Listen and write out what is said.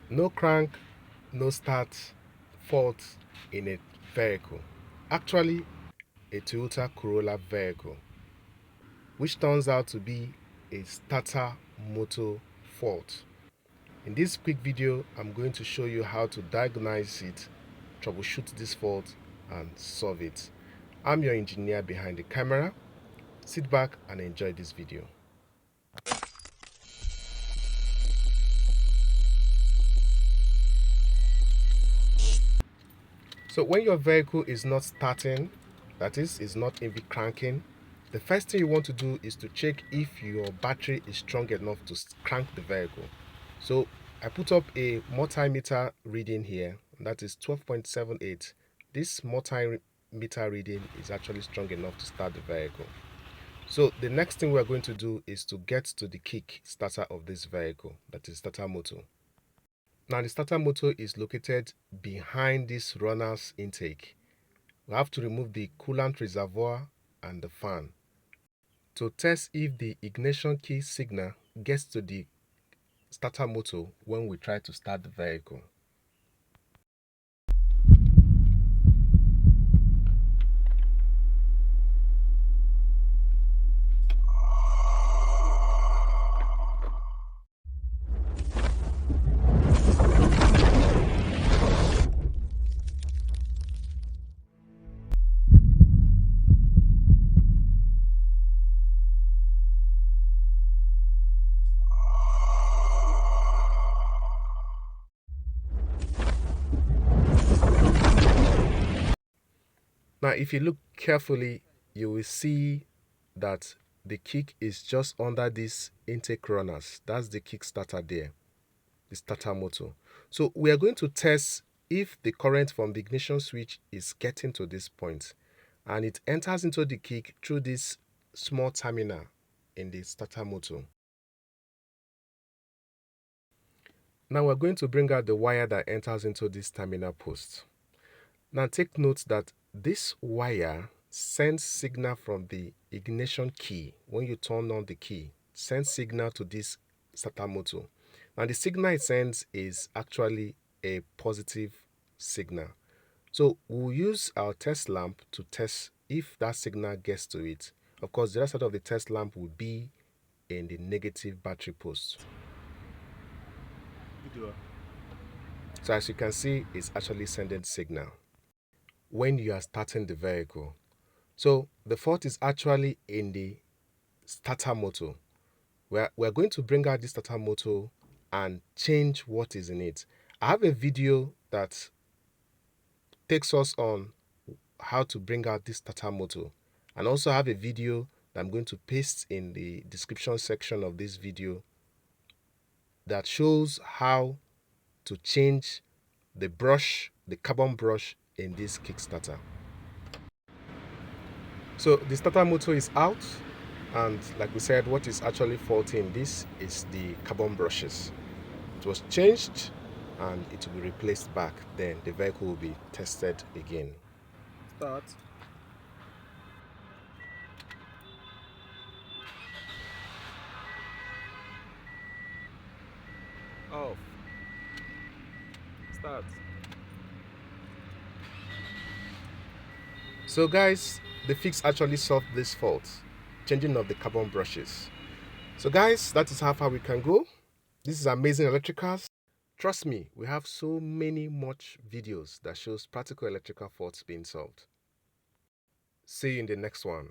No crank, no start fault in a vehicle. Actually, a Toyota Corolla vehicle, which turns out to be a starter motor fault. In this quick video, I'm going to show you how to diagnose it, troubleshoot this fault, and solve it. I'm your engineer behind the camera. Sit back and enjoy this video. So when your vehicle is not starting, that is not even cranking, the first thing you want to do is to check if your battery is strong enough to crank the vehicle. So I put up a multimeter reading here, that is 12.78. This multimeter reading is actually strong enough to start the vehicle. So the next thing we're going to do is to get to the kick starter of this vehicle, that is starter motor. Now the starter motor is located behind this runner's intake. We have to remove the coolant reservoir and the fan to test if the ignition key signal gets to the starter motor when we try to start the vehicle. Now if you look carefully, you will see that the kick is just under this intake runners. That's the kick starter there, the starter motor. So we are going to test if the current from the ignition switch is getting to this point, and it enters into the kick through this small terminal in the starter motor. Now we're going to bring out the wire that enters into this terminal post. Now take note that this wire sends signal from the ignition key. When you turn on the key, sends signal to this starter motor. Now the signal it sends is actually a positive signal. So we'll use our test lamp to test if that signal gets to it. Of course, the other side of the test lamp will be in the negative battery post. So as you can see, it's actually sending signal when you are starting the vehicle. So the fault is actually in the starter motor. We're going to bring out the starter motor and change what is in it. I have a video that takes us on how to bring out this starter motor, and also have a video that I'm going to paste in the description section of this video that shows how to change the brush, the carbon brush in this Kickstarter. So the starter motor is out, and like we said, what is actually faulty in this is the carbon brushes. It was changed and it will be replaced back. Then the vehicle will be tested again. Start. Off. Start. So guys, the fix actually solved this fault, changing of the carbon brushes. So guys, that is how far we can go. This is Amazing Electricals. Trust me, we have so many much videos that shows practical electrical faults being solved. See you in the next one.